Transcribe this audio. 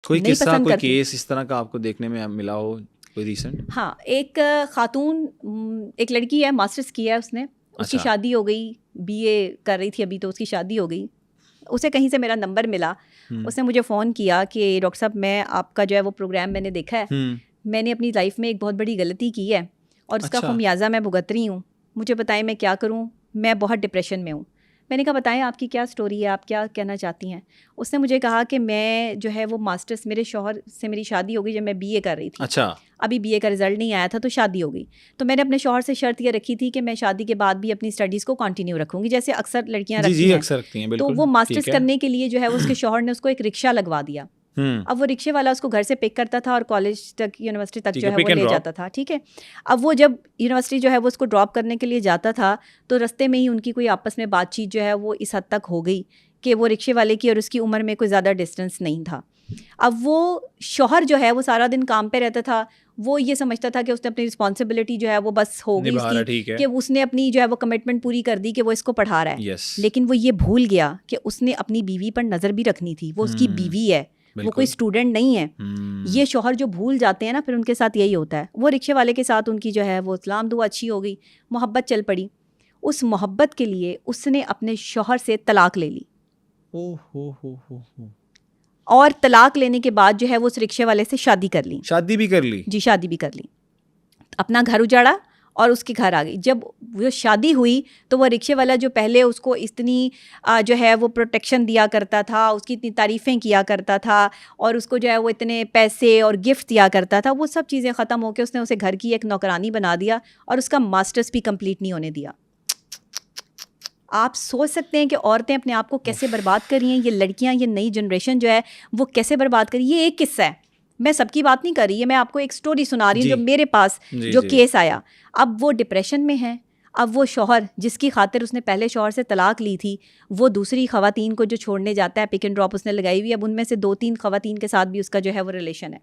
कोई नहीं किस्सा, पसंद कोई करती। केस इस तरह का आपको देखने में मिला हो, कोई रीसेंट? हाँ, एक खातून, एक लड़की है, मास्टर्स किया है उसने, उसकी अच्छा। शादी हो गई, बीए कर रही थी अभी, तो उसकी शादी हो गई। उसे कहीं से मेरा नंबर मिला, उसने मुझे फ़ोन किया कि डॉक्टर साहब मैं आपका जो है वो प्रोग्राम मैंने देखा है, मैंने अपनी लाइफ में एक बहुत बड़ी गलती की है और उसका अच्छा। खमियाजा मैं भुगत रही हूँ, मुझे बताएं मैं क्या करूँ, मैं बहुत डिप्रेशन में हूँ। मैंने कहा बताएं आपकी क्या स्टोरी है, आप क्या कहना चाहती हैं। उसने मुझे कहा कि मैं जो है वो मास्टर्स, मेरे शौहर से मेरी शादी हो गई जब मैं बीए कर रही थी। अच्छा। अभी बीए का रिजल्ट नहीं आया था तो शादी हो गई। तो मैंने अपने शौहर से शर्त ये रखी थी कि मैं शादी के बाद भी अपनी स्टडीज़ को कंटिन्यू रखूंगी, जैसे अक्सर लड़कियां जी रखती जी, हैं। अक्सर रखती हैं, तो बिल्कुल वो ठीक मास्टर्स है। करने के लिए जो है उसके शौहर ने उसको एक रिक्शा लगवा दिया। अब वो रिक्शे वाला उसको घर से पिक करता था और कॉलेज तक, यूनिवर्सिटी तक ठीक जो है, है pick वो and ले drop। जाता था। ठीक है, अब वो जब यूनिवर्सिटी जो है वो उसको ड्रॉप करने के लिए जाता था तो रास्ते में ही उनकी कोई आपस में बातचीत जो है वो इस हद तक हो गई कि वो रिक्शे वाले की और उसकी उम्र में कोई ज़्यादा डिस्टेंस नहीं था। अब वो शौहर जो है वो सारा दिन काम पे रहता था, वो ये समझता था कि उसने अपनी रिस्पॉन्सिबिलिटी जो है वो बस हो गई निभा रहा है, उसकी, ठीक है। कि उसने अपनी जो है वो कमिटमेंट पूरी कर दी कि वो इसको पढ़ा रहा है। यस। लेकिन वो ये भूल गया कि उसने अपनी बीवी पर नज़र भी रखनी थी, वो उसकी बीवी है, वो कोई स्टूडेंट नहीं है। ये शौहर जो भूल जाते हैं ना, फिर उनके साथ यही होता है। वो रिक्शे वाले के साथ उनकी जो है वो सलाम दुआ अच्छी हो गई, मोहब्बत चल पड़ी। उस मोहब्बत के लिए उसने अपने शौहर से तलाक ले ली ओ हो। और तलाक लेने के बाद जो है वो उस रिक्शे वाले से शादी कर ली। शादी भी कर ली? जी, शादी भी कर ली, अपना घर उजाड़ा और उसके घर आ गई। जब वो शादी हुई तो वो रिक्शे वाला जो पहले उसको इतनी जो है वो प्रोटेक्शन दिया करता था, उसकी इतनी तारीफ़ें किया करता था और उसको जो है वो इतने पैसे और गिफ्ट दिया करता था, वो सब चीज़ें ख़त्म होकर उसने उसे घर की एक नौकरानी बना दिया और उसका मास्टर्स भी कंप्लीट नहीं होने दिया। आप सोच सकते हैं कि औरतें अपने आप को कैसे बर्बाद कर रही हैं, ये लड़कियां, ये नई जनरेशन जो है वो कैसे बर्बाद कर रही है। ये एक किस्सा है, मैं सबकी बात नहीं कर रही है, मैं आपको एक स्टोरी सुना रही हूँ जो मेरे पास जो केस आया। अब वो डिप्रेशन में है, अब वो शौहर जिसकी खातिर उसने पहले शौहर से तलाक ली थी, वो दूसरी ख़वातीन को जो छोड़ने जाता है, पिक एंड ड्रॉप उसने लगाई हुई, अब उनमें से 2-3 ख़वातीन के साथ भी उसका जो है वो रिलेशन है।